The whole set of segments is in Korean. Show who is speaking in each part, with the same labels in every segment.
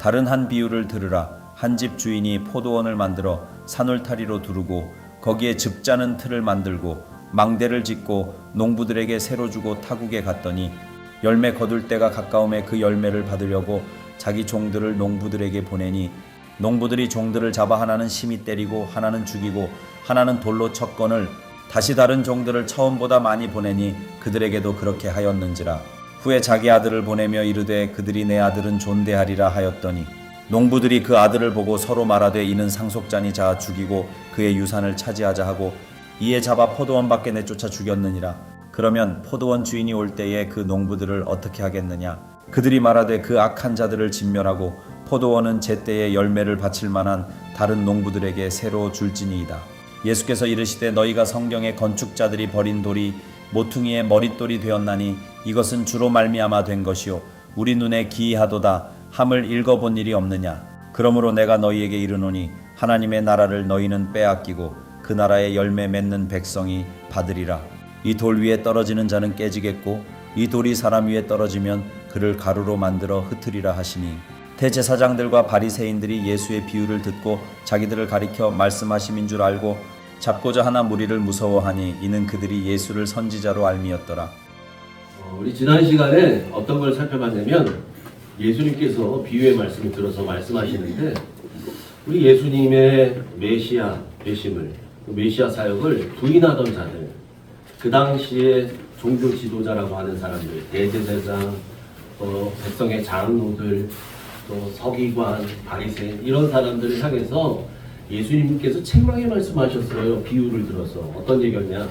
Speaker 1: 다른 한 비유를 들으라. 한 집 주인이 포도원을 만들어 산울타리로 두르고 거기에 즙 짜는 틀을 만들고 망대를 짓고 농부들에게 새로 주고 타국에 갔더니 열매 거둘 때가 가까움에 그 열매를 받으려고 자기 종들을 농부들에게 보내니 농부들이 종들을 잡아 하나는 심히 때리고 하나는 죽이고 하나는 돌로 쳤거늘 다시 다른 종들을 처음보다 많이 보내니 그들에게도 그렇게 하였는지라. 후에 자기 아들을 보내며 이르되 그들이 내 아들은 존대하리라 하였더니 농부들이 그 아들을 보고 서로 말하되 이는 상속자니 자 죽이고 그의 유산을 차지하자 하고 이에 잡아 포도원 밖에 내쫓아 죽였느니라. 그러면 포도원 주인이 올 때에 그 농부들을 어떻게 하겠느냐? 그들이 말하되 그 악한 자들을 진멸하고 포도원은 제때에 열매를 바칠 만한 다른 농부들에게 새로 줄지니이다. 예수께서 이르시되 너희가 성경에 건축자들이 버린 돌이 모퉁이의 머릿돌이 되었나니 이것은 주로 말미암아 된 것이요 우리 눈에 기이하도다 함을 읽어본 일이 없느냐. 그러므로 내가 너희에게 이르노니 하나님의 나라를 너희는 빼앗기고 그 나라의 열매 맺는 백성이 받으리라. 이 돌 위에 떨어지는 자는 깨지겠고 이 돌이 사람 위에 떨어지면 그를 가루로 만들어 흩으리라 하시니 대제사장들과 바리새인들이 예수의 비유를 듣고 자기들을 가리켜 말씀하심인 줄 알고 잡고자 하나 무리를 무서워하니 이는 그들이 예수를 선지자로 알미었더라.
Speaker 2: 우리 지난 시간에 어떤 걸 살펴봤냐면 예수님께서 비유의 말씀을 들어서 말씀하시는데 우리 예수님의 메시아 되심을 메시아 사역을 부인하던 자들, 그 당시에 종교 지도자라고 하는 사람들, 대제사장, 백성의 장로들, 또 서기관, 바리새인 이런 사람들을 향해서 예수님께서 책망의 말씀하셨어요. 비유를 들어서. 어떤 얘기였냐?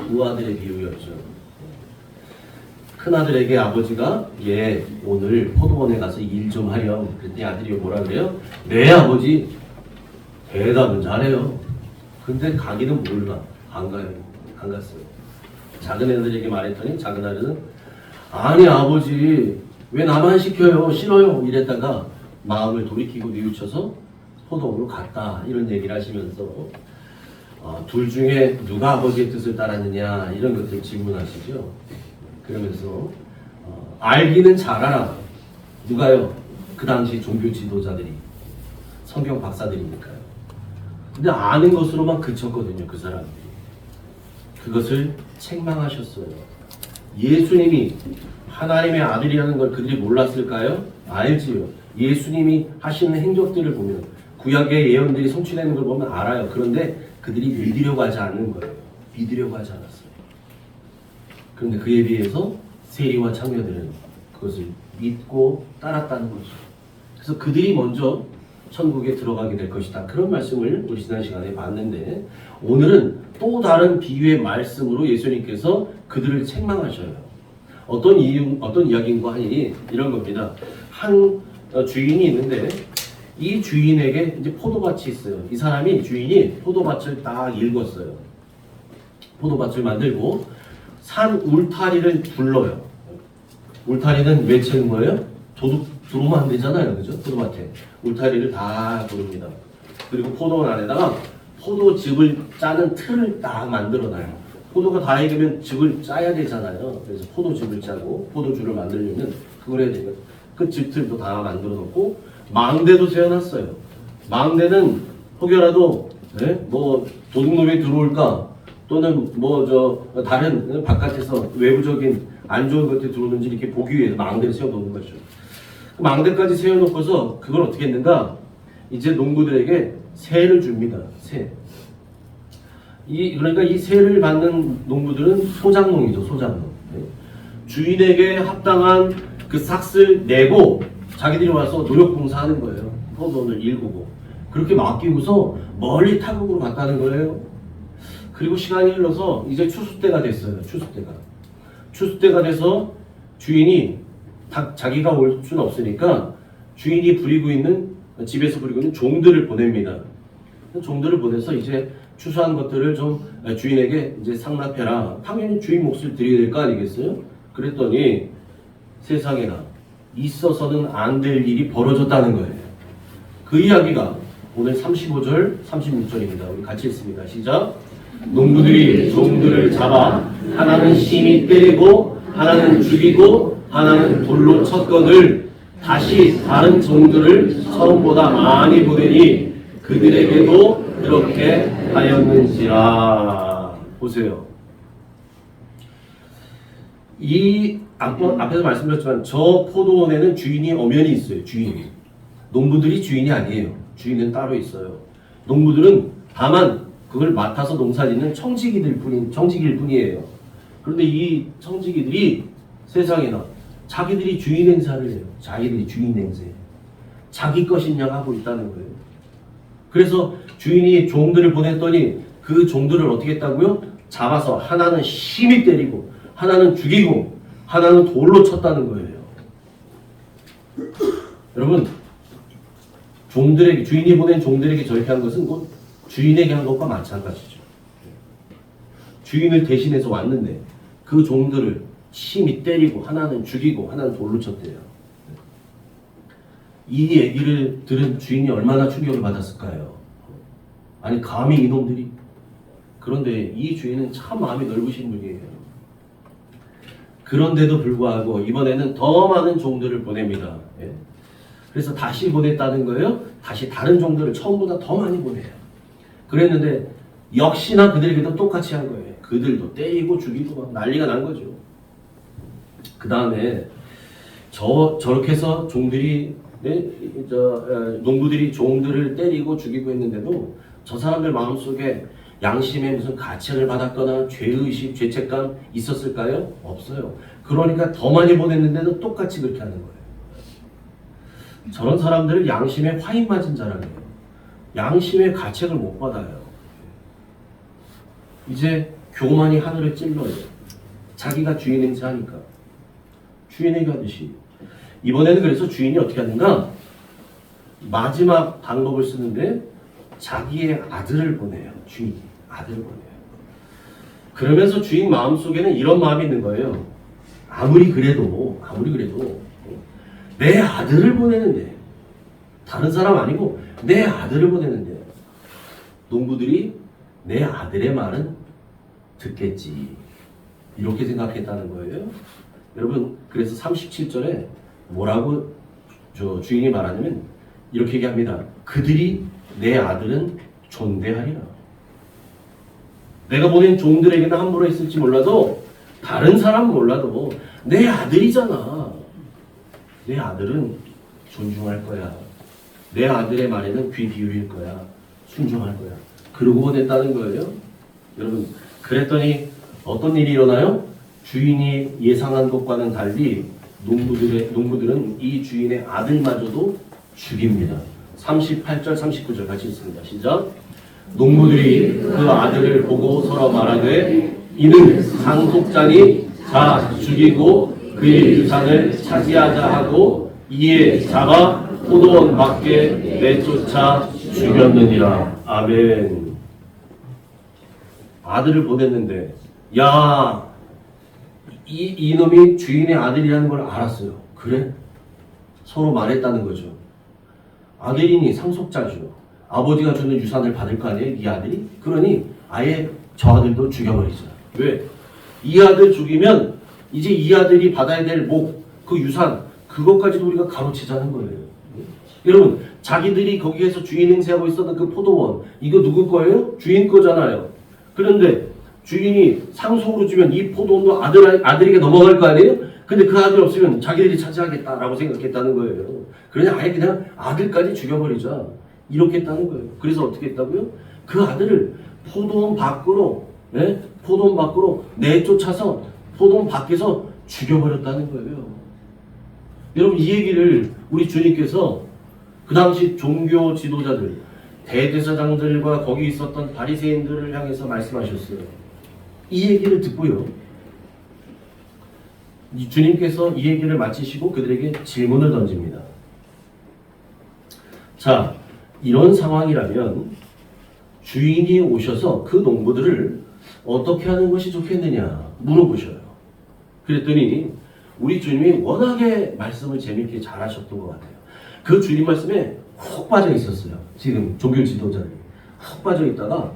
Speaker 2: 두 아들의 비유였죠. 큰아들에게 아버지가 얘 오늘 포도원에 가서 일 좀 하렴. 그랬더니 아들이 뭐라 그래요? 네 아버지. 대답은 잘해요. 근데 가기는 몰라. 안 가요. 안 갔어요. 작은 애들에게 말했더니 작은 아들은 아니 아버지 왜 나만 시켜요? 싫어요. 이랬다가 마음을 돌이키고 뉘우쳐서 포도원으로 갔다. 이런 얘기를 하시면서 둘 중에 누가 아버지의 뜻을 따랐느냐 이런 것들 질문하시죠. 그러면서 알기는 잘 알아. 누가요? 그 당시 종교 지도자들이 성경 박사들이니까요. 근데 아는 것으로만 그쳤거든요. 그 사람들이. 그것을 책망하셨어요. 예수님이 하나님의 아들이라는 걸 그들이 몰랐을까요? 알지요. 예수님이 하시는 행적들을 보면 구약의 예언들이 성취되는 걸 보면 알아요. 그런데 그들이 믿으려고 하지 않는 거예요. 믿으려고 하지 않았어요. 그런데 그에 비해서 세리와 창녀들은 그것을 믿고 따랐다는 거죠. 그래서 그들이 먼저 천국에 들어가게 될 것이다. 그런 말씀을 우리 지난 시간에 봤는데 오늘은 또 다른 비유의 말씀으로 예수님께서 그들을 책망하셔요. 어떤 이야기인가 하니 이런 겁니다. 한 주인이 있는데 이 주인에게 이제 포도밭이 있어요. 이 사람이 주인이 포도밭을 딱 읽었어요. 포도밭을 만들고 산 울타리를 둘러요. 울타리는 왜 채는 거예요? 도둑 들어오면 안 되잖아요. 그죠? 포도밭에. 울타리를 다 두릅니다. 그리고 포도원 안에다가 포도즙을 짜는 틀을 딱 만들어놔요. 포도가 다 익으면 즙을 짜야 되잖아요. 그래서 포도즙을 짜고 포도주를 만들려면 그걸 해야 되니까 그 즙틀도 다 만들어 놓고 망대도 세워놨어요. 망대는 혹여라도 뭐 도둑놈이 들어올까 또는 다른 바깥에서 외부적인 안 좋은 것들이 들어오는지 이렇게 보기 위해서 망대를 세워놓는 거죠. 그 망대까지 세워놓고서 그걸 어떻게 했는가? 이제 농부들에게 세를 줍니다. 세. 그러니까 이 세를 받는 농부들은 소작농이죠. 소작농. 주인에게 합당한 그 삭을 내고 자기들이 와서 노력봉사하는 거예요. 포도원을 일구고. 그렇게 맡기고서 멀리 타국으로 갔다는 거예요. 그리고 시간이 흘러서 이제 추수때가 됐어요. 추수때가 돼서 주인이 자기가 올 수는 없으니까 주인이 집에서 부리고 있는 종들을 보냅니다. 종들을 보내서 이제 추수한 것들을 좀 주인에게 이제 상납해라. 당연히 주인 몫을 드려야 될 거 아니겠어요? 그랬더니 세상에나 있어서는 안 될 일이 벌어졌다는 거예요. 그 이야기가 오늘 35절, 36절입니다. 우리 같이 읽습니다. 시작. 농부들이 종들을 잡아 하나는 심히 때리고 하나는 죽이고 하나는 돌로 쳤거늘 다시 다른 종들을 처음보다 많이 보내니 그들에게도 그렇게 하였는지라. 보세요. 이 앞에서 말씀드렸지만 저 포도원에는 주인이 엄연히 있어요. 주인이. 농부들이 주인이 아니에요. 주인은 따로 있어요. 농부들은 다만 그걸 맡아서 농사짓는 청지기일 뿐이에요. 그런데 이 청지기들이 세상에나 자기들이 주인 행사를 해요. 자기들이 주인 행세. 자기 것인 양 하고 있다는 거예요. 그래서 주인이 종들을 보냈더니 그 종들을 어떻게 했다고요? 잡아서 하나는 심히 때리고 하나는 죽이고 하나는 돌로 쳤다는 거예요. 여러분, 종들에게, 주인이 보낸 종들에게 저렇게 한 것은 곧 주인에게 한 것과 마찬가지죠. 주인을 대신해서 왔는데 그 종들을 심히 때리고 하나는 죽이고 하나는 돌로 쳤대요. 이 얘기를 들은 주인이 얼마나 충격을 받았을까요? 아니 감히 이놈들이. 그런데 이 주인은 참 마음이 넓으신 분이에요. 그런데도 불구하고 이번에는 더 많은 종들을 보냅니다. 예? 그래서 다시 보냈다는 거예요. 다시 다른 종들을 처음보다 더 많이 보내요. 그랬는데 역시나 그들에게도 똑같이 한 거예요. 그들도 때리고 죽이고 막 난리가 난 거죠. 그 다음에 저렇게 해서 종들이 농부들이 종들을 때리고 죽이고 했는데도 저 사람들 마음속에 양심에 무슨 가책을 받았거나 죄의식, 죄책감 있었을까요? 없어요. 그러니까 더 많이 보냈는데도 똑같이 그렇게 하는 거예요. 저런 사람들을 양심에 화인 맞은 자라네요. 양심의 가책을 못 받아요. 이제 교만이 하늘을 찔러요. 자기가 주인 행세하니까. 주인에게 하듯이. 이번에는 그래서 주인이 어떻게 하는가? 마지막 방법을 쓰는데 자기의 아들을 보내요. 주인이 아들을 보내요. 그러면서 주인 마음속에는 이런 마음이 있는 거예요. 아무리 그래도 내 아들을 보내는데, 다른 사람 아니고 내 아들을 보내는데 농부들이 내 아들의 말은 듣겠지, 이렇게 생각했다는 거예요. 여러분, 그래서 37절에 뭐라고 주인이 말하냐면 이렇게 얘기합니다. 그들이 내 아들은 존대하리라. 내가 보낸 종들에게는 함부로 했을지 몰라도, 다른 사람은 몰라도 내 아들이잖아. 내 아들은 존중할 거야. 내 아들의 말에는 귀 기울일 거야. 순종할 거야. 그러고 보냈다는 거예요. 여러분, 그랬더니 어떤 일이 일어나요? 주인이 예상한 것과는 달리 농부들은 이 주인의 아들마저도 죽입니다. 38절, 39절 같이 읽습니다. 시작. 농부들이 그 아들을 보고 서로 말하되 이는 상속자니 자 죽이고 그의 유산을 차지하자 하고 이에 잡아 포도원 밖에 내쫓아 죽였느니라. 아멘. 아들을 보냈는데 이놈이 주인의 아들이라는 걸 알았어요. 그래? 서로 말했다는 거죠. 아들이니 상속자죠. 아버지가 주는 유산을 받을 거 아니에요, 이 아들이? 그러니 아예 저 아들도 죽여버리자. 왜? 이 아들 죽이면 이제 이 아들이 받아야 될 목, 그 유산, 그것까지도 우리가 가로채자는 거예요. 여러분, 자기들이 거기에서 주인 행세하고 있었던 그 포도원, 이거 누구 거예요? 주인 거잖아요. 그런데 주인이 상속으로 주면 이 포도원도 아들에게 넘어갈 거 아니에요? 근데 그 아들 없으면 자기들이 차지하겠다라고 생각했다는 거예요. 그러니 아예 그냥 아들까지 죽여버리자, 이렇게 했다는 거예요. 그래서 어떻게 했다고요? 그 아들을 포도원 밖으로 내쫓아서 포도원 밖에서 죽여버렸다는 거예요. 여러분, 이 얘기를 우리 주님께서 그 당시 종교 지도자들, 대제사장들과 거기 있었던 바리새인들을 향해서 말씀하셨어요. 이 얘기를 듣고요, 이 주님께서 이 얘기를 마치시고 그들에게 질문을 던집니다. 자, 이런 상황이라면 주인이 오셔서 그 농부들을 어떻게 하는 것이 좋겠느냐 물어보셔요. 그랬더니 우리 주님이 워낙에 말씀을 재밌게 잘하셨던 것 같아요. 그 주님 말씀에 훅 빠져 있었어요. 지금 종교 지도자들이 훅 빠져 있다가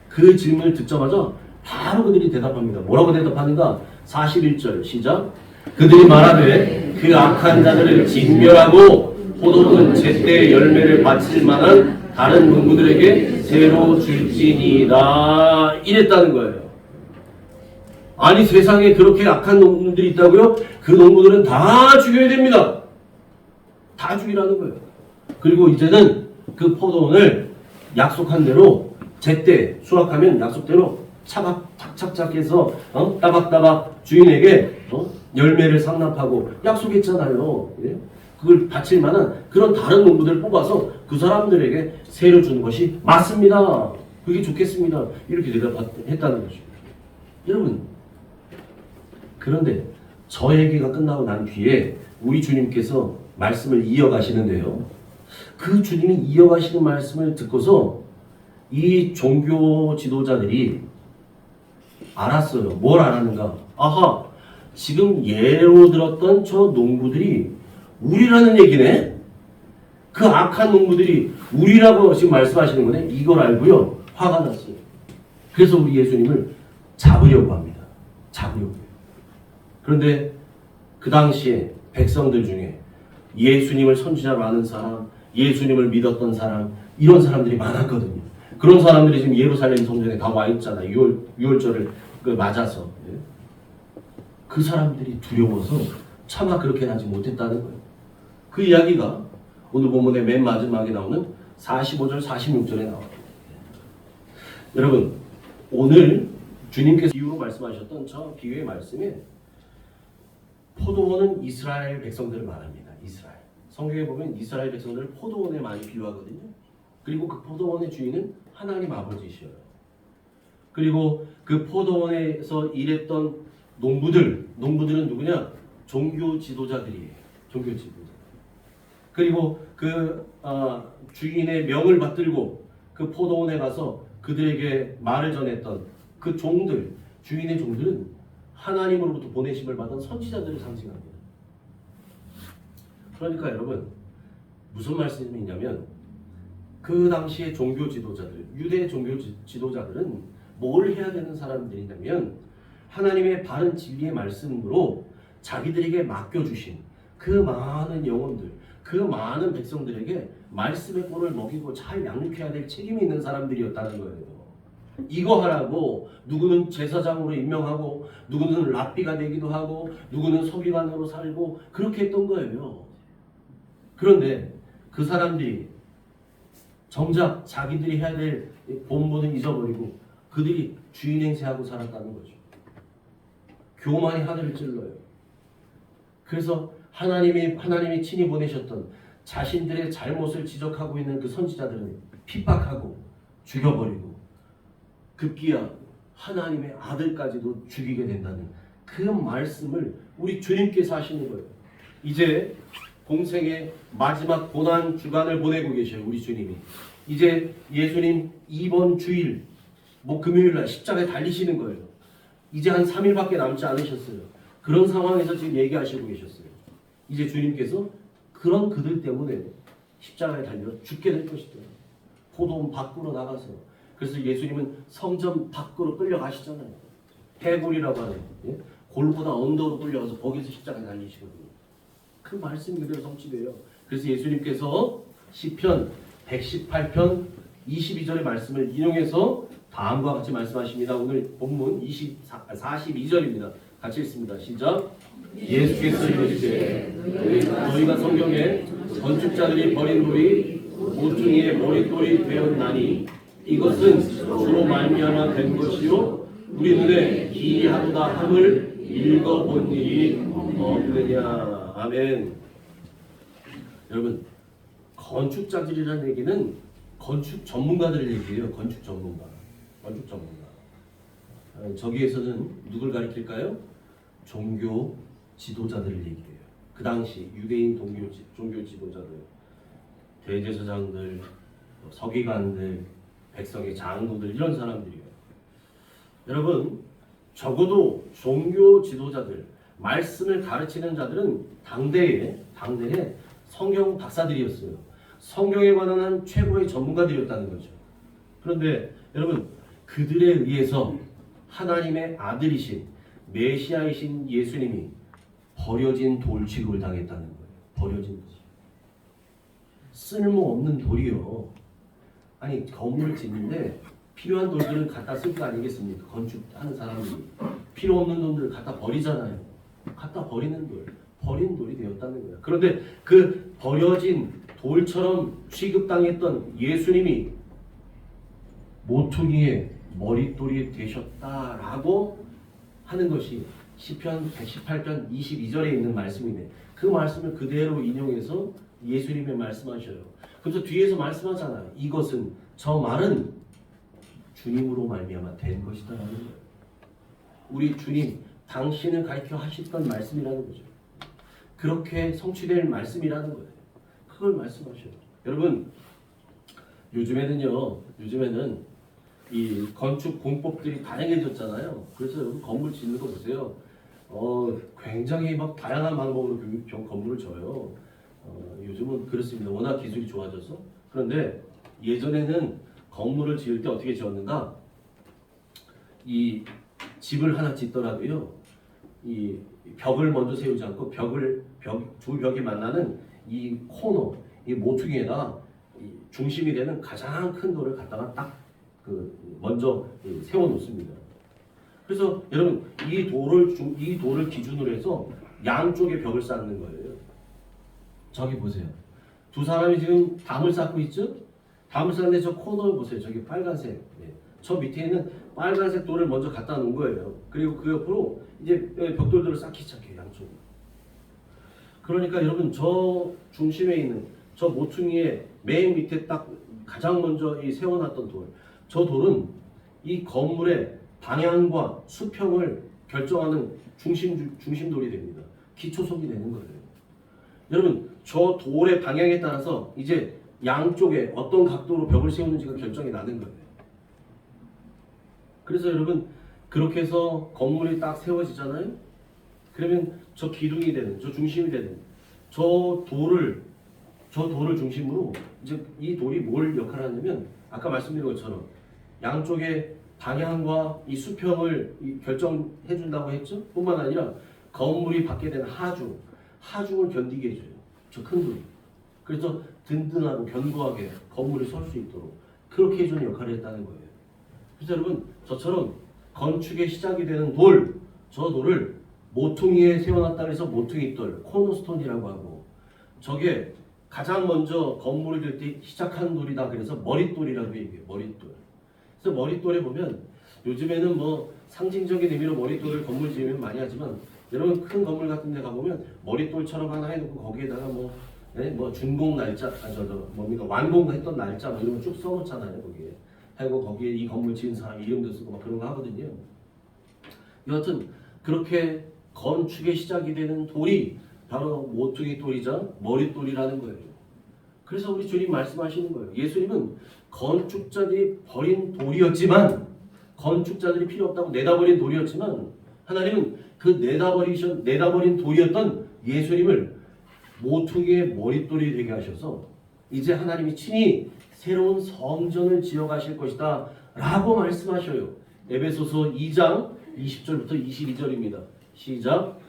Speaker 2: 그 질문을 듣자마자 바로 그들이 대답합니다. 뭐라고 대답하는가? 41절 시작. 그들이 말하되 그 악한 자들을 진멸하고 포도는 제때 열매를 바칠 만한 다른 농부들에게 새로 줄지니라 이랬다는 거예요. 아니 세상에 그렇게 악한 농부들이 있다고요? 그 농부들은 다 죽여야 됩니다. 다 죽이라는 거예요. 그리고 이제는 그 포도원을 약속한 대로 제때 수확하면 약속대로 차박 착착착해서 따박따박 주인에게 열매를 상납하고 약속했잖아요. 예? 그걸 바칠 만한 그런 다른 농부들을 뽑아서 그 사람들에게 세를 주는 것이 맞습니다. 그게 좋겠습니다. 이렇게 대답했다는 거죠. 여러분, 그런데 저 얘기가 끝나고 난 뒤에 우리 주님께서 말씀을 이어가시는데요. 그 주님이 이어가시는 말씀을 듣고서 이 종교 지도자들이 알았어요. 뭘 알았는가? 아하, 지금 예로 들었던 저 농부들이 우리라는 얘기네? 그 악한 농부들이 우리라고 지금 말씀하시는 거네? 이걸 알고요. 화가 났어요. 그래서 우리 예수님을 잡으려고 합니다. 잡으려고 해요. 그런데 그 당시에 백성들 중에 예수님을 선지자로 아는 사람, 예수님을 믿었던 사람, 이런 사람들이 많았거든요. 그런 사람들이 지금 예루살렘 성전에 다 와 있잖아요. 유월절을 맞아서. 그 사람들이 두려워서 차마 그렇게 하지 못했다는 거예요. 그 이야기가 오늘 본문의 맨 마지막에 나오는 45절, 46절에 나와요. 여러분, 오늘 주님께서 비유로 말씀하셨던 저 비유의 말씀에 포도원은 이스라엘 백성들을 말합니다. 이스라엘. 성경에 보면 이스라엘 백성들을 포도원에 많이 비유하거든요. 그리고 그 포도원의 주인은 하나님 아버지시여요. 그리고 그 포도원에서 일했던 농부들은 누구냐? 종교 지도자들이에요. 종교 지도자. 그리고 그 주인의 명을 받들고 그 포도원에 가서 그들에게 말을 전했던 그 종들, 주인의 종들은 하나님으로부터 보내심을 받은 선지자들을 상징합니다. 그러니까 여러분, 무슨 말씀이냐면 그 당시의 종교 지도자들, 유대 종교 지도자들은 뭘 해야 되는 사람들이냐면 하나님의 바른 진리의 말씀으로 자기들에게 맡겨주신 그 많은 영혼들, 그 많은 백성들에게 말씀의 꼴을 먹이고 잘 양육해야 될 책임이 있는 사람들이었다는 거예요. 이거 하라고 누구는 제사장으로 임명하고 누구는 랍비가 되기도 하고 누구는 서기관으로 살고 그렇게 했던 거예요. 그런데 그 사람들이 정작 자기들이 해야 될 본분은 잊어버리고 그들이 주인 행세하고 살았다는 거죠. 교만이 하늘을 찔러요. 그래서 하나님이 친히 보내셨던 자신들의 잘못을 지적하고 있는 그 선지자들은 핍박하고 죽여버리고 급기야 하나님의 아들까지도 죽이게 된다는 그 말씀을 우리 주님께서 하시는 거예요. 이제 공생의 마지막 고난 주간을 보내고 계셔요. 우리 주님이. 이제 예수님 이번 주일 금요일날 십자가에 달리시는 거예요. 이제 한 3일밖에 남지 않으셨어요. 그런 상황에서 지금 얘기하시고 계셨어요. 이제 주님께서 그런 그들 때문에 십자가에 달려 죽게 될 것이다. 포도원 밖으로 나가서. 그래서 예수님은 성전 밖으로 끌려가시잖아요. 해골이라고 하는 골고다 언덕으로 끌려가서 거기서 십자가에 달리시거든요. 그 말씀이 그대로 성취돼요. 그래서 예수님께서 시편 118편 22절의 말씀을 인용해서 다음과 같이 말씀하십니다. 오늘 본문 42절입니다. 같이 읽습니다. 시작. 예수께서 이르시되 너희가 성경에 건축자들이 버린 돌이 모퉁이의 머릿돌이 되었나니 이것은 주로 말미암아 된 것이요 우리 눈에 기이하도다 함을 읽어본 일이 없느냐. 아멘. 여러분, 건축자들이라는 얘기는 건축 전문가들 얘기예요. 건축 전문가. 저기에서는 누굴 가리킬까요? 종교 지도자들을 얘기해요. 그 당시 유대인 종교 지도자들, 대제사장들, 서기관들, 백성의 장로들 이런 사람들이에요. 여러분, 적어도 종교 지도자들, 말씀을 가르치는 자들은 당대에 성경 박사들이었어요. 성경에 관한 최고의 전문가들이었다는 거죠. 그런데 여러분, 그들에 의해서 하나님의 아들이신 메시아이신 예수님이 버려진 돌 취급을 당했다는 거예요. 버려진 돌. 쓸모없는 돌이요. 아니 건물을 짓는데 필요한 돌들은 갖다 쓸 거 아니겠습니까? 건축하는 사람들이 필요 없는 돈들을 갖다 버리잖아요. 갖다 버리는 돌, 버린 돌이 되었다는 거야. 그런데 그 버려진 돌처럼 취급당했던 예수님이 모퉁이의 머릿돌이 되셨다라고 하는 것이 시편 118편 22절에 있는 말씀이네. 그 말씀을 그대로 인용해서 예수님이 말씀하셔요. 그래서 뒤에서 말씀하잖아요. 이것은 저 말은 주님으로 말미암아 된 것이다라는 거예요. 우리 주님 당신을 가르쳐 하셨던 말씀이라는 거죠. 그렇게 성취될 말씀이라는 거예요. 그걸 말씀하셔요. 여러분 요즘에는 이 건축 공법들이 다양해졌잖아요. 그래서 여러분 건물 짓는 거 보세요. 굉장히 막 다양한 방법으로 건물을 져요. 요즘은 그렇습니다. 워낙 기술이 좋아져서. 그런데 예전에는 건물을 지을 때 어떻게 지었는가? 이 집을 하나 짓더라도요. 이 벽을 먼저 세우지 않고 두 벽이 만나는 이 코너, 이 모퉁이에다 이 중심이 되는 가장 큰 돌을 갖다가 딱 먼저 세워 놓습니다. 그래서 여러분 이 돌을 기준으로 해서 양쪽에 벽을 쌓는 거예요. 저기 보세요. 두 사람이 지금 담을 쌓고 있죠? 담을 쌓는데 저 코너를 보세요. 저기 빨간색. 저 밑에 있는 빨간색 돌을 먼저 갖다 놓은 거예요. 그리고 그 옆으로 이제 벽돌들을 쌓기 시작해요. 양쪽으로. 그러니까 여러분 저 중심에 있는 저 모퉁이의 맨 밑에 딱 가장 먼저 이 세워놨던 돌. 저 돌은 이 건물의 방향과 수평을 결정하는 중심돌이 됩니다. 기초석이 되는 거예요. 여러분 저 돌의 방향에 따라서 이제 양쪽에 어떤 각도로 벽을 세우는지가 결정이 나는 거예요. 그래서 여러분 그렇게 해서 건물이 딱 세워지잖아요. 그러면 저 기둥이 되는, 저 중심이 되는 저 돌을 중심으로 이제 이 돌이 뭘 역할을 하냐면 아까 말씀드린 것처럼 양쪽의 방향과 이 수평을 결정해 준다고 했죠. 뿐만 아니라 건물이 받게 되는 하중을 견디게 해줘요. 저 큰 돌이. 그래서 든든하고 견고하게 건물이 설 수 있도록 그렇게 해주는 역할을 했다는 거예요. 그래서 여러분 저처럼 건축의 시작이 되는 저 돌을 모퉁이에 세워놨다 해서 모퉁이돌, 코너스톤이라고 하고 저게 가장 먼저 건물이 될 때 시작한 돌이다 그래서 머릿돌이라고 얘기해요. 머릿돌. 그래서 머릿돌에 보면 요즘에는 뭐 상징적인 의미로 머릿돌을 건물 지으면 많이 하지만 여러분 큰 건물 같은 데 가보면 머릿돌처럼 하나 해놓고 거기에다가 뭐 준공 날짜, 완공했던 날짜 뭐 이런 거 쭉 써놓잖아요. 거기에. 하고 거기에 이 건물 지은 사람 이름도 쓰고 막 그런 거 하거든요. 여하튼 그렇게 건축의 시작이 되는 돌이 바로 모퉁이 돌이자 머릿돌이라는 거예요. 그래서 우리 주님 말씀하시는 거예요. 예수님은 건축자들이 버린 돌이었지만 건축자들이 필요 없다고 내다버린 돌이었지만 하나님은 그 내다버린 돌이었던 예수님을 모퉁이의 머릿돌이 되게 하셔서 이제 하나님이 친히 새로운 성전을 지어가실 것이다 라고 말씀하셔요. 에베소서 2장 20절부터 22절입니다. 시작.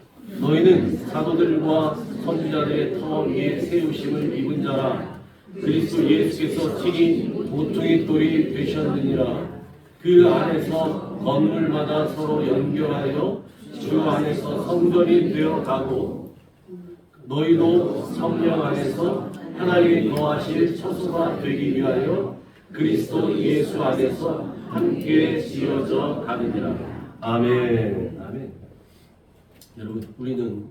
Speaker 2: 너희는 사도들과 선지자들의 터 위에 세우심을 입은 자라. 그리스도 예수께서 친히 모퉁이 돌이 되셨느니라. 그 안에서 건물마다 서로 연결하여 주 안에서 성전이 되어가고 너희도 성령 안에서 하나님이 거하실 처소가 되기 위하여 그리스도 예수 안에서 함께 지어져 가느니라. 아멘. 아멘. 여러분 우리는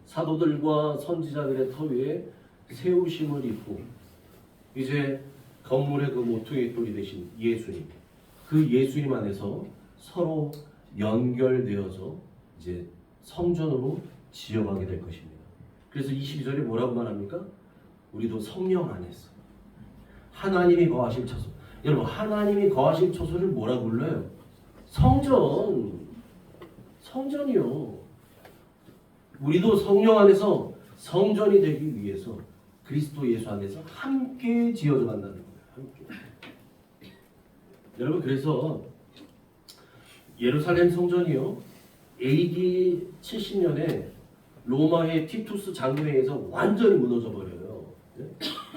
Speaker 2: 사도들과 선지자들의 터 위에 세우심을 입고 이제 건물의 그 모퉁이 돌이 되신 예수님, 그 예수님 안에서 서로 연결되어서 이제 성전으로 지어가게 될 것입니다. 그래서 22절에 뭐라고 말합니까? 우리도 성령 안에서 하나님이 거하실 처소. 여러분 하나님이 거하실 처소를 뭐라고 불러요? 성전이요. 우리도 성령 안에서 성전이 되기 위해서 그리스도 예수 안에서 함께 지어져 간다는 거예요. 함께. 여러분 그래서 예루살렘 성전이요. AD 70년에 로마의 티투스 장군에 의해서 완전히 무너져 버려요. 네?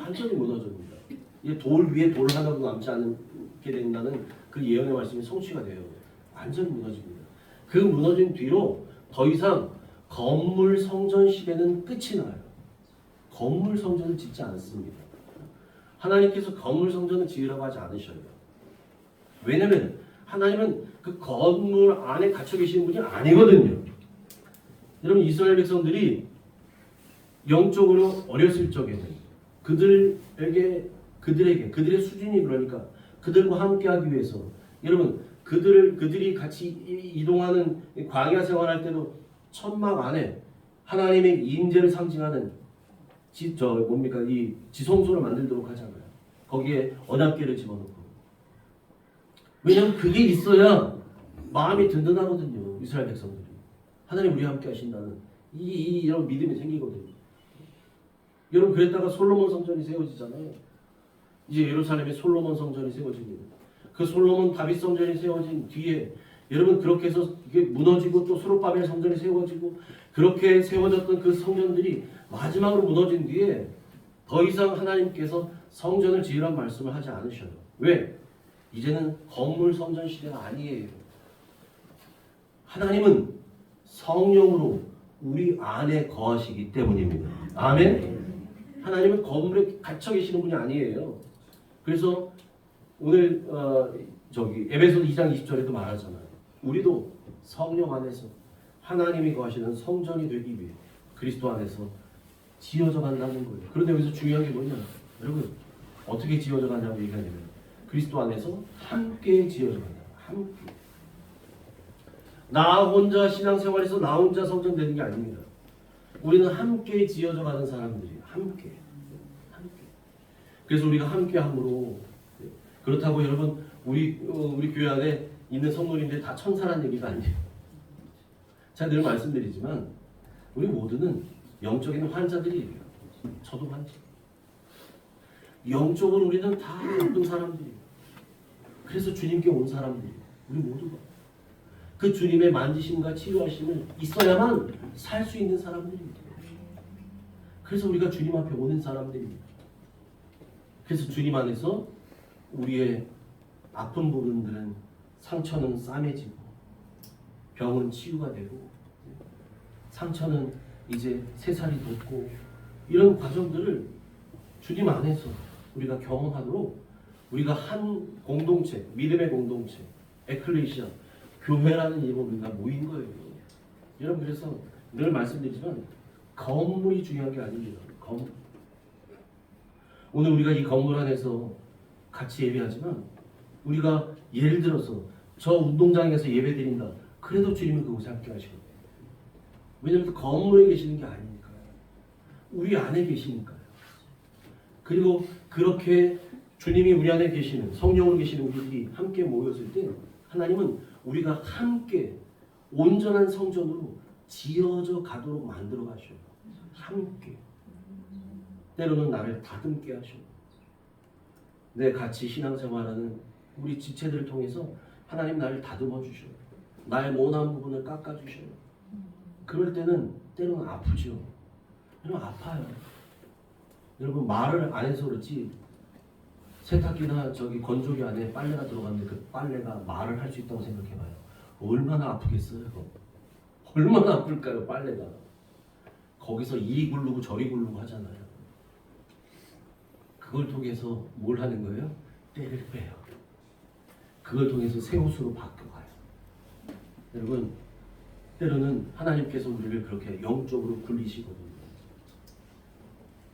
Speaker 2: 완전히 무너집니다. 이 돌 위에 돌 하나도 남지 않게 된다는 그 예언의 말씀이 성취가 돼요. 완전히 무너집니다. 그 무너진 뒤로 더 이상 건물 성전 시대는 끝이 나요. 건물 성전을 짓지 않습니다. 하나님께서 건물 성전을 지으라고 하지 않으셔요. 왜냐면 하나님은 그 건물 안에 갇혀 계시는 분이 아니거든요. 여러분 이스라엘 백성들이 영적으로 어렸을 적에는 그들에게 그들의 수준이 그러니까 그들과 함께하기 위해서 여러분 그들이 같이 이동하는 광야 생활할 때도 천막 안에 하나님의 임재를 상징하는 이 지성소를 만들도록 하잖아요. 거기에 언약궤를 집어넣고. 왜냐하면 그게 있어야 마음이 든든하거든요. 이스라엘 백성들이. 하나님 우리와 함께 하신다는 이런 믿음이 생기거든요. 여러분 그랬다가 솔로몬 성전이 세워지잖아요. 이제 예루살렘에 솔로몬 성전이 세워집니다. 그 솔로몬 다윗 성전이 세워진 뒤에 여러분 그렇게 해서 이게 무너지고 또 스룹바벨 성전이 세워지고 그렇게 세워졌던 그 성전들이 마지막으로 무너진 뒤에 더 이상 하나님께서 성전을 지으란 말씀을 하지 않으셔요. 왜? 이제는 건물 성전 시대가 아니에요. 하나님은 성령으로 우리 안에 거하시기 때문입니다. 아멘? 하나님은 건물에 갇혀 계시는 분이 아니에요. 그래서 오늘 에베소서 2장 20절에도 말하잖아요. 우리도 성령 안에서 하나님이 거하시는 성전이 되기 위해 그리스도 안에서 지어져 간다는 거예요. 그런데 여기서 중요한 게 뭐냐? 여러분 어떻게 지어져 가냐고 얘기하냐면 그리스도 안에서 함께 지어져 간다. 함께. 나 혼자 신앙생활에서 나 혼자 성전 되는 게 아닙니다. 우리는 함께 지어져 가는 사람들이에요. 함께. 그래서 우리가 함께함으로 그렇다고 여러분 우리 교회 안에 있는 성도님들이 다 천사란 얘기가 아니에요. 제가 늘 말씀드리지만 우리 모두는 영적인 환자들이에요. 저도 환자. 영적으로 우리는 다 아픈 사람들이에요. 그래서 주님께 온 사람들이에요. 우리 모두가. 그 주님의 만지심과 치유하심을 있어야만 살 수 있는 사람들입니다. 그래서 우리가 주님 앞에 오는 사람들입니다. 그래서 주님 안에서 우리의 아픈 부분들은 상처는 싸매지고 병은 치유가 되고 상처는 이제 새살이 돋고 이런 과정들을 주님 안에서 우리가 경험하도록 우리가 한 공동체, 믿음의 공동체, 에클레시아, 교회라는 이름으로 우리가 모인 거예요. 여러분 그래서 늘 말씀드리지만 건물이 중요한 게 아닙니다. 건물. 오늘 우리가 이 건물 안에서 같이 예배하지만 우리가 예를 들어서 저 운동장에서 예배 드린다. 그래도 주님은 그곳에 함께 하시거든요. 왜냐하면 건물에 계시는 게 아니니까요. 우리 안에 계시니까요. 그리고 그렇게 주님이 우리 안에 계시는 성령으로 계시는 우리들이 함께 모였을 때 하나님은 우리가 함께 온전한 성전으로 지어져 가도록 만들어 가셔요. 함께. 때로는 나를 다듬게 하시고 내 같이 신앙생활하는 우리 지체들을 통해서 하나님 나를 다듬어 주셔요. 나의 모난 부분을 깎아 주셔요. 그럴 때는 때로는 아프죠. 여러분 아파요. 여러분 말을 안 해서 그렇지 세탁기나 건조기 안에 빨래가 들어갔는데 그 빨래가 말을 할 수 있다고 생각해봐요. 얼마나 아프겠어요. 얼마나 아플까요 빨래가. 거기서 이리 굴르고 저리 굴르고 하잖아요. 그걸 통해서 뭘 하는 거예요? 때를 빼요. 그걸 통해서 새 옷으로 바뀌어가요. 여러분 때로는 하나님께서 우리를 그렇게 영적으로 굴리시거든요.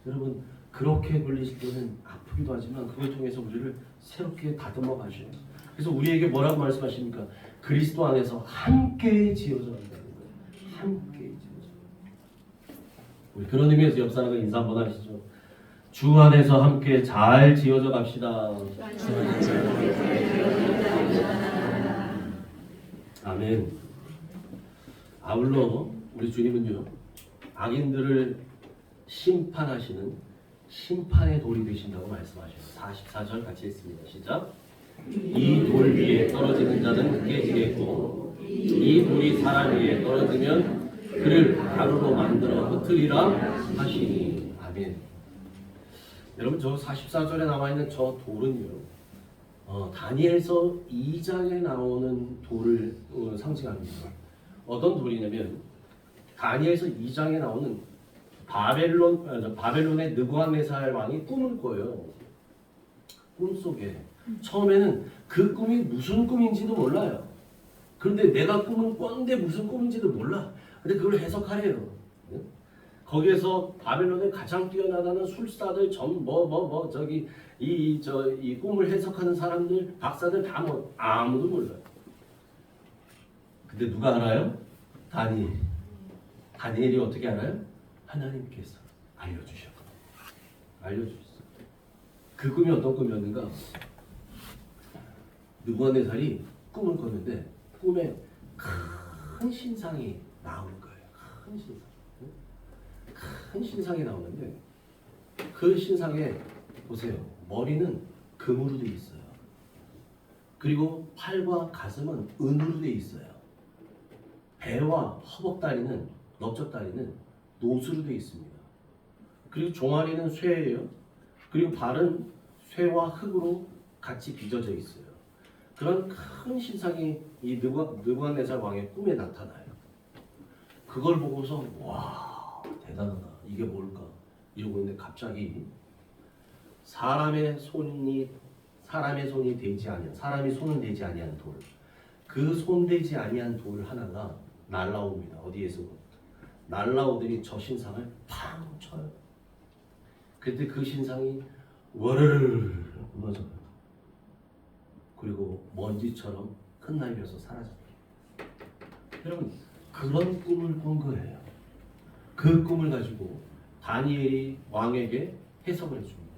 Speaker 2: 여러분 그렇게 굴리실 때는 아프기도 하지만 그걸 통해서 우리를 새롭게 다듬어 가셔요. 그래서 우리에게 뭐라고 말씀하십니까? 그리스도 안에서 함께 지어져 간다는 거예요. 함께 지어져. 우리 그런 의미에서 옆 사람과 인사 한번 하시죠. 주 안에서 함께 잘 지어져 갑시다. 아멘. 아울러 우리 주님은요 악인들을 심판하시는 심판의 돌이 되신다고 말씀하셔요. 44절 같이 했습니다. 시작. 이 돌 위에 떨어지는 자는 깨지겠고 이 돌이 사람 위에 떨어지면 그를 가루로 만들어 흩으리라 하시니. 아멘. 여러분 저 44절에 나와 있는 저 돌은요, 다니엘서 2장에 나오는 돌을 상징합니다. 어떤 돌이냐면 다니엘서 2장에 나오는 바벨론의 느부갓네살 왕이 꿈을 꿔요. 꿈속에 처음에는 그 꿈이 무슨 꿈인지도 몰라요. 그런데 내가 꿈을 꿨는데 무슨 꿈인지도 몰라. 근데 그걸 해석하래요. 거기에서 바벨론의 가장 뛰어나다는 술사들 저기 이 꿈을 해석하는 사람들 박사들 다 아무도 몰라요. 근데 누가 알아요? 다니엘이 어떻게 알아요? 하나님께서 알려주셨어요. 그 꿈이 어떤 꿈이었는가? 느부갓네살이 꿈을 꿨는데 꿈에 큰 신상이 나오는 거예요. 큰 신상이 나오는데 그 신상에 보세요. 머리는 금으로 돼 있어요. 그리고 팔과 가슴은 은으로 돼 있어요. 배와 허벅다리는 넓적다리는 노수로 돼 있습니다. 그리고 종아리는 쇠예요. 그리고 발은 쇠와 흙으로 같이 빚어져 있어요. 그런 큰 신상이 이 느부갓네살 왕의 꿈에 나타나요. 그걸 보고서 와, 대단하다. 이게 뭘까? 이러고 있는데 갑자기 사람의 손이 되지 아니한, 사람이 손은 되지 아니한 돌, 그 손되지 아니한 돌 하나가 날라옵니다. 어디에서? 날라오더니 저 신상을 팡 쳐요. 그때 그 신상이 워르르 무너져요. 그리고 먼지처럼 흩날려서 사라져요. 여러분, 그런 꿈을 꾼 거예요. 그 꿈을 가지고 다니엘이 왕에게 해석을 해줍니다.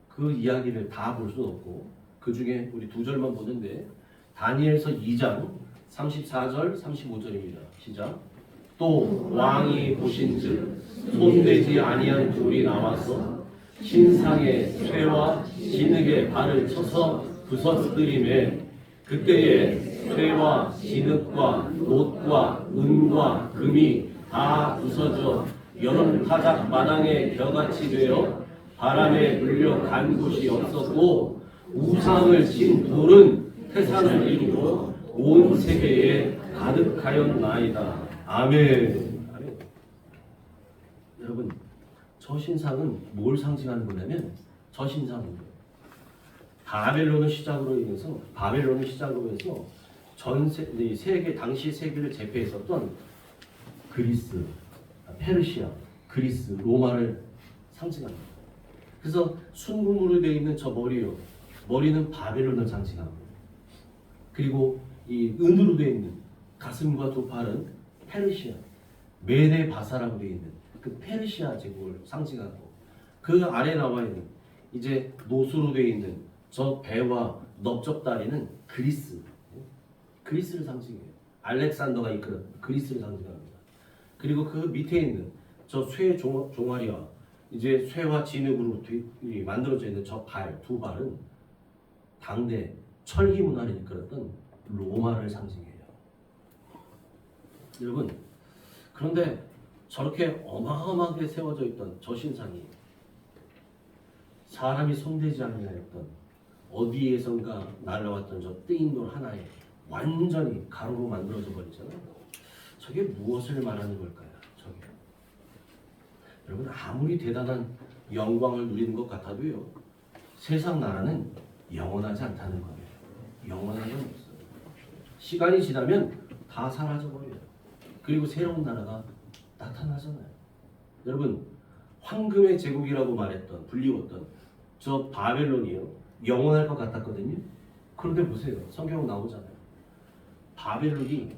Speaker 2: 그 이야기를 다 볼 수는 없고 그 중에 우리 두 절만 보는데 다니엘서 2장 34절 35절입니다. 시작. 또 왕이 보신즉 손대지 아니한 돌이 나와서 신상의 쇠와 진흙에 발을 쳐서 부서뜨리매 그때에 쇠와 진흙과 놋과 은과 금이 다 부서져 여러 타작 마당에 벼같이 되어 바람에 물려 간 곳이 없었고 우상을 친 돌은 태산을 이루고 온 세계에 가득하였나이다. 아멘. 아멘. 여러분, 저 신상은 뭘 상징하는 거냐면 저 신상은 바벨론을 시작으로 해서 전 세계 당시 세계를 제패했었던 그리스, 페르시아, 그리스, 로마를 상징합니다. 그래서 순금으로 되어 있는 저 머리는 바벨론을 상징합니다. 그리고 이 은으로 되어 있는 가슴과 두 팔은 페르시아, 메데 바사라고 되어 있는 그 페르시아 제국을 상징하고 그 아래 나와 있는 이제 노수로 되어 있는 저 배와 넓적다리는 그리스를 상징해요. 알렉산더가 이끄는 그리스를 상징합니다. 그리고 그 밑에 있는 저 쇠 종아리와 이제 쇠와 진흙으로 만들어져 있는 저 두 발은 당대 철기 문화를 이끌었던 로마를 상징해요. 여러분, 그런데 저렇게 어마어마하게 세워져 있던 저 신상이 사람이 손대지 아니하였던 어디에선가 날라왔던 저 뜨인 돌 하나에 완전히 가루로 만들어져 버리잖아요. 저게 무엇을 말하는 걸까요? 저게 여러분, 아무리 대단한 영광을 누리는 것 같아도요, 세상 나라는 영원하지 않다는 거예요. 영원한 건 없어요. 시간이 지나면 다 사라져 버려요. 그리고 새로운 나라가 나타나잖아요. 여러분, 황금의 제국이라고 불리웠던 저 바벨론이요, 영원할 것 같았거든요. 그런데 보세요, 성경 나오잖아요. 바벨론이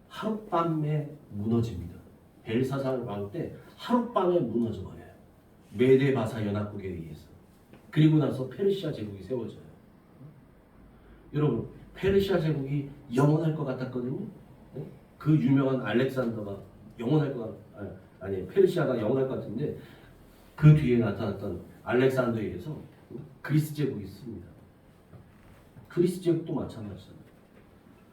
Speaker 2: 하룻밤에 무너집니다. 벨사살 왕 때 하룻밤에 무너져 버려요. 메데 바사 연합국에 의해서. 그리고 나서 페르시아 제국이 세워져요. 여러분, 페르시아 제국이 영원할 것 같았거든요. 그 유명한 알렉산더가 페르시아가 영원할 것 같은데 그 뒤에 나타났던 알렉산더에 의해서 그리스 제국이 있습니다. 그리스 제국도 마찬가지잖아요.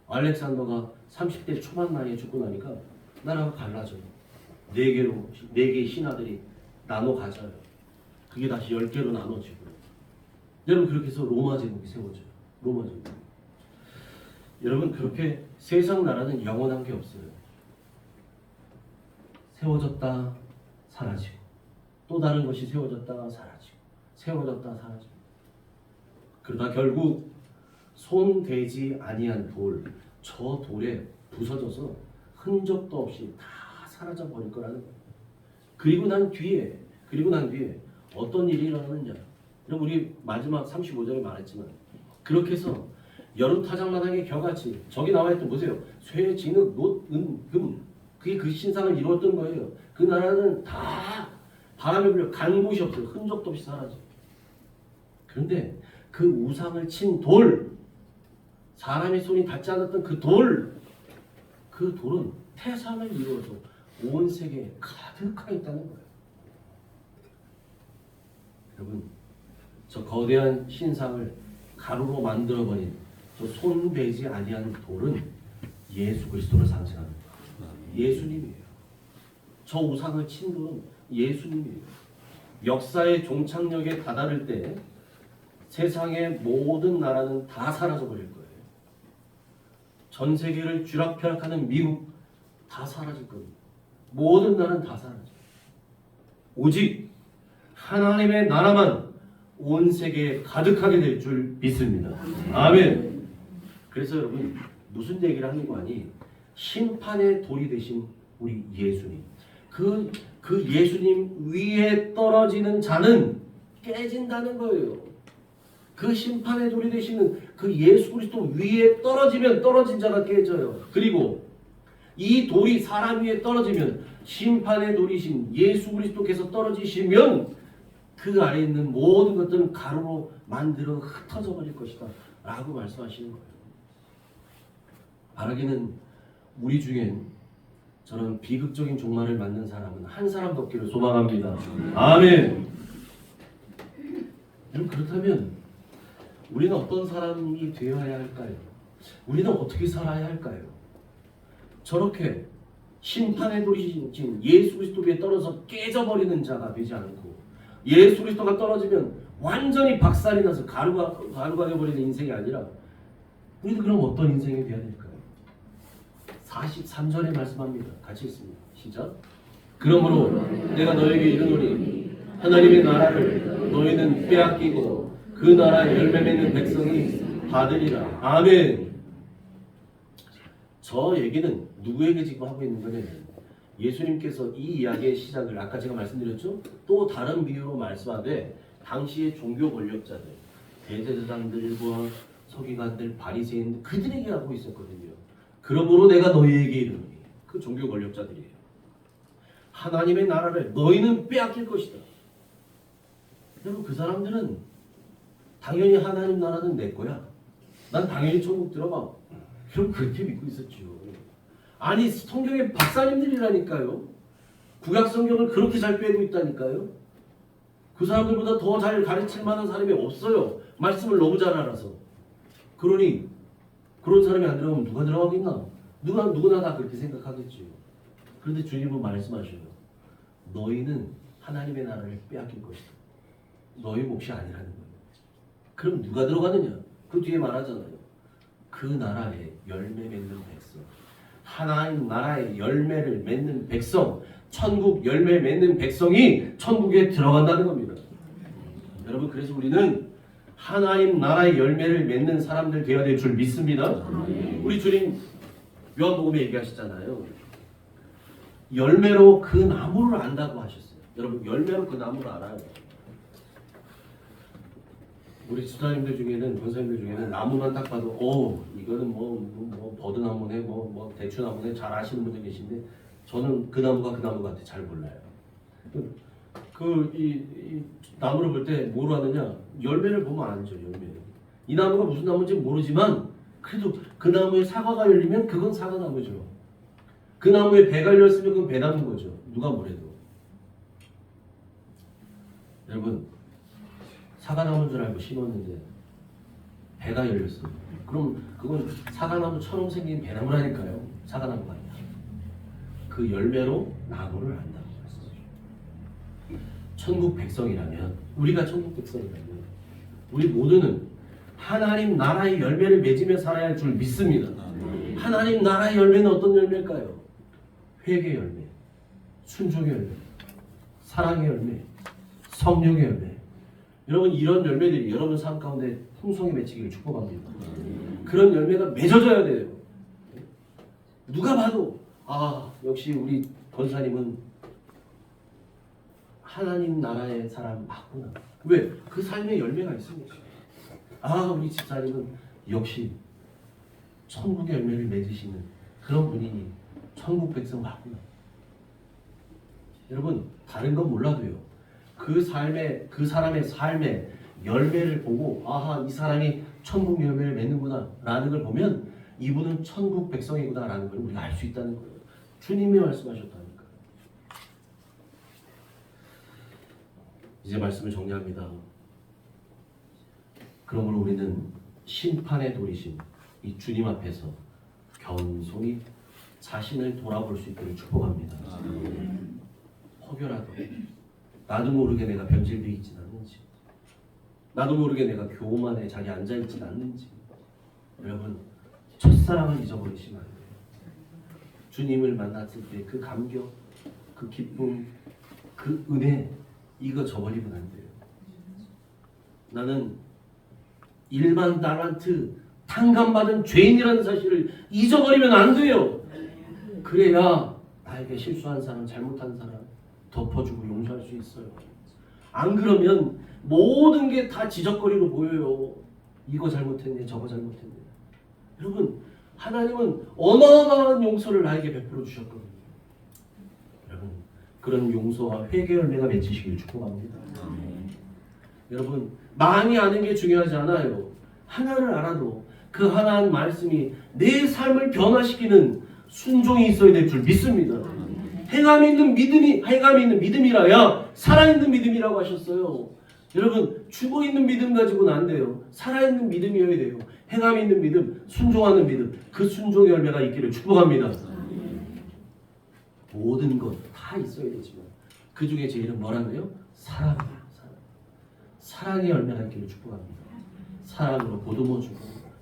Speaker 2: 알렉산더가 30대 초반 나이에 죽고 나니까 나라가 갈라져요. 네 개의 신하들이 나눠 가져요. 그게 다시 10개로 나눠지고. 여러분 그렇게 해서 로마 제국이 세워져요. 로마 제국. 여러분 그렇게 세상 나라는 영원한 게 없어요. 세워졌다 사라지고 또 다른 것이 세워졌다 사라지고 세워졌다 사라지고 그러다 결국 손대지 아니한 돌, 저 돌에 부서져서 흔적도 없이 다 사라져 버릴 거라는 거예요. 그리고 난 뒤에 어떤 일이 일어나느냐. 여러분 우리 마지막 35절에 말했지만 그렇게 해서 여름 타작마당의 겨같이 저기 나와있던 보세요. 쇠, 진흙, 놋, 은, 금 그게 그 신상을 이루었던 거예요. 그 나라는 다 바람에 불려 간 곳이 없어요. 흔적도 없이 사라져. 그런데 그 우상을 친 돌, 사람의 손이 닿지 않았던 그 돌은 태산을 이루어서 온 세계에 가득하게 있다는 거예요. 여러분, 저 거대한 신상을 가루로 만들어버린 저 손대지 아니한 돌은 예수 그리스도를 상징합니다. 예수님이에요. 저 우상을 친 돌은 예수님이에요. 역사의 종착역에 다다를 때 세상의 모든 나라는 다 사라져 버릴 거예요. 전 세계를 쥐락펴락하는 미국 다 사라질 겁니다. 모든 나라는 다 사라져요. 오직 하나님의 나라만 온 세계에 가득하게 될 줄 믿습니다. 아멘. 그래서 여러분 무슨 얘기를 하는 거 아니? 심판의 돌이 되신 우리 예수님. 그 예수님 위에 떨어지는 자는 깨진다는 거예요. 그 심판의 돌이 되시는 그 예수 그리스도 위에 떨어지면 떨어진 자가 깨져요. 그리고 이 돌이 사람 위에 떨어지면 심판의 돌이신 예수 그리스도께서 떨어지시면 그 아래에 있는 모든 것들은 가루로 만들어 흩어져 버릴 것이다 라고 말씀하시는 거예요. 바라기는 우리 중엔 저는 비극적인 종말을 맞는 사람은 한 사람도 없기를 소망합니다. 아멘. 그렇다면 우리는 어떤 사람이 되어야 할까요? 우리는 어떻게 살아야 할까요? 저렇게 심판의 돌이신 예수 그리스도 위에 떨어져 깨져버리는 자가 되지 않고 예수 그리스도가 떨어지면 완전히 박살이 나서 가루가 되어버리는 인생이 아니라 우리도 그럼 어떤 인생이 되어야 될까요? 43절에 말씀합니다. 같이 있습니다. 시작. 그러므로 내가 너에게 이르노니 하나님의 나라를 너희는 빼앗기고 그 나라의 열매 맺는 백성이 받으리라. 아멘. 저 얘기는 누구에게 지금 하고 있는 거냐면 예수님께서 이 이야기의 시작을 아까 제가 말씀드렸죠? 또 다른 비유로 말씀하되 당시의 종교 권력자들, 대제사장들과 서기관들, 바리새인 그들에게 하고 있었거든요. 그러므로 내가 너희에게 이르노니 그 종교 권력자들이에요. 하나님의 나라를 너희는 빼앗길 것이다. 여러분 그 사람들은 당연히 하나님 나라는 내 거야. 난 당연히 천국 들어가. 그럼 그렇게 믿고 있었죠. 아니 성경의 박사님들이라니까요. 구약 성경을 그렇게 잘 빼고 있다니까요. 그 사람들보다 더 잘 가르칠 만한 사람이 없어요. 말씀을 너무 잘 알아서. 그러니 그런 사람이 안 들어가면 누가 들어가겠나? 누구나 다 그렇게 생각하겠지요. 그런데 주님은 말씀하셔요. 너희는 하나님의 나라를 빼앗길 것이다. 너희 몫이 아니라는 거예요. 그럼 누가 들어가느냐? 그 뒤에 말하잖아요. 그 나라에 열매 맺는 백성. 하나님 나라의 열매를 맺는 백성. 천국 열매 맺는 백성이 천국에 들어간다는 겁니다. 여러분 그래서 우리는 하나님 나라의 열매를 맺는 사람들 되어야 될 줄 믿습니다. 우리 주님 요한복음에 얘기하시잖아요. 열매로 그 나무를 안다고 하셨어요. 여러분 열매로 그 나무를 알아요. 우리 집사님들 중에는 권사님들 중에는 나무만 딱 봐도 이거는 뭐 버드나무네 뭐 대추나무네 잘 아시는 분들 계신데 저는 그 나무가 그 나무 같아 잘 몰라요. 이 나무를 볼 때 뭐로 하느냐? 열매를 보면 알죠. 열매. 이 나무가 무슨 나무인지 모르지만 그래도 그 나무에 사과가 열리면 그건 사과나무죠. 그 나무에 배가 열렸으면 그건 배나무인 거죠. 누가 뭐래도. 여러분 사과나무인 줄 알고 심었는데 배가 열렸어요. 그럼 그건 사과나무처럼 생긴 배나무라니까요. 사과나무가 아니라. 그 열매로 나무를 안다고 말씀하죠. 천국 백성이라면, 우리가 천국 백성이라면 우리 모두는 하나님 나라의 열매를 맺으며 살아야 할 줄 믿습니다. 하나님 나라의 열매는 어떤 열매일까요? 회개 열매, 순종의 열매, 사랑의 열매, 성령의 열매. 여러분, 이런 열매들이 여러분 삶 가운데 풍성히 맺히기를 축복합니다. 그런 열매가 맺어져야 돼요. 누가 봐도 역시 우리 권사님은 하나님 나라의 사람 맞구나. 왜? 그 삶에 열매가 있으니까. 우리 집사님은 역시 천국의 열매를 맺으시는 그런 분이니 천국 백성 맞구나. 여러분, 다른 건 몰라도요, 그 사람의 삶의 열매를 보고 이 사람이 천국 열매를 맺는구나 라는 걸 보면 이분은 천국 백성이구나 라는 걸 우리가 알 수 있다는 거예요. 주님이 말씀하셨다니까. 이제 말씀을 정리합니다. 그러므로 우리는 심판의 도리신 이 주님 앞에서 겸손히 자신을 돌아볼 수 있기를 축복합니다. 혹여라도 나도 모르게 내가 변질되어 있진 않는지, 나도 모르게 내가 교만에 자리 앉아있진 않는지, 여러분, 첫사랑을 잊어버리시면 안 돼요. 주님을 만났을 때 그 감격, 그 기쁨, 그 은혜, 이거 저버리면 안 돼요. 나는 일반 달란트 탕감받은 죄인이라는 사실을 잊어버리면 안 돼요. 그래야 나에게 실수한 사람, 잘못한 사람 덮어주고 용서할 수 있어요. 안 그러면 모든 게 다 지적거리로 보여요. 이거 잘못했네, 저거 잘못했네. 여러분, 하나님은 어마어마한 용서를 나에게 베풀어 주셨거든요. 여러분, 그런 용서와 회개 열매가 맺히시길 축복합니다. 여러분, 많이 아는 게 중요하지 않아요. 하나를 알아도 그 하나한 말씀이 내 삶을 변화시키는 순종이 있어야 될 줄 믿습니다. 행함이 있는 믿음이라야 살아있는 믿음이라고 하셨어요. 여러분, 죽어있는 믿음 가지고는 안 돼요. 살아있는 믿음이어야 돼요. 행함이 있는 믿음, 순종하는 믿음, 그 순종의 열매가 있기를 축복합니다. 모든 것 다 있어야 되지만 그 중에 제일은 뭐라고요? 사랑이에요. 사랑의 열매가 있기를 축복합니다. 사랑으로 보듬어주고,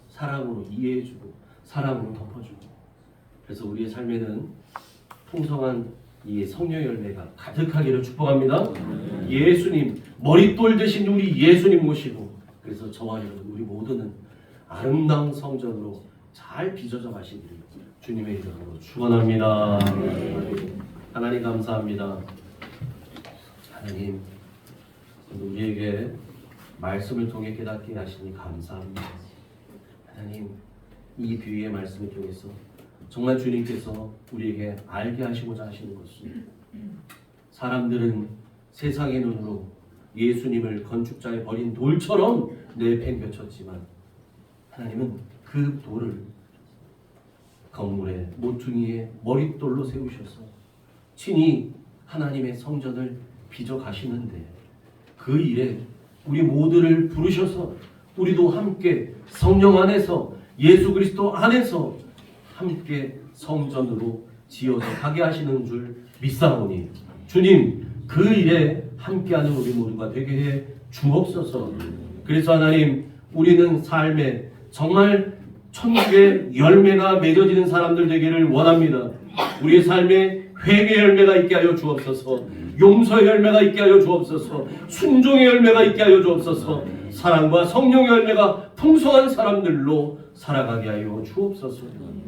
Speaker 2: 사랑으로 이해해주고, 사랑으로 덮어주고. 그래서 우리의 삶에는 풍성한 이 성령의 열매가 가득하기를 축복합니다. 예수님, 머릿돌 대신 우리 예수님 모시고, 그래서 저와 여러분 우리 모두는 아름다운 성전으로 잘 빚어져 가시기를 주님의 이름으로 축원합니다. 하나님 감사합니다. 하나님, 우리에게 말씀을 통해 깨닫게 하시니 감사합니다. 하나님, 이 비유의 말씀을 통해서 정말 주님께서 우리에게 알게 하시고자 하시는 것은, 사람들은 세상의 눈으로 예수님을 건축자에 버린 돌처럼 내팽개쳤지만 하나님은 그 돌을 건물의 모퉁이에 머릿돌로 세우셔서 친히 하나님의 성전을 빚어 가시는데, 그 일에 우리 모두를 부르셔서 우리도 함께 성령 안에서, 예수 그리스도 안에서 함께 성전으로 지어서 가게 하시는 줄 믿사오니 주님, 그 일에 함께하는 우리 모두가 되게 해 주옵소서. 그래서 하나님, 우리는 삶에 정말 천국의 열매가 맺어지는 사람들 되기를 원합니다. 우리의 삶에 회개의 열매가 있게 하여 주옵소서. 용서의 열매가 있게 하여 주옵소서. 순종의 열매가 있게 하여 주옵소서. 사랑과 성령의 열매가 풍성한 사람들로 살아가게 하여 주옵소서.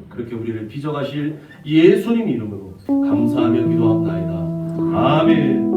Speaker 2: 그렇게 우리를 빚어가실 예수님 이름으로 감사하며 기도합나이다. 아멘.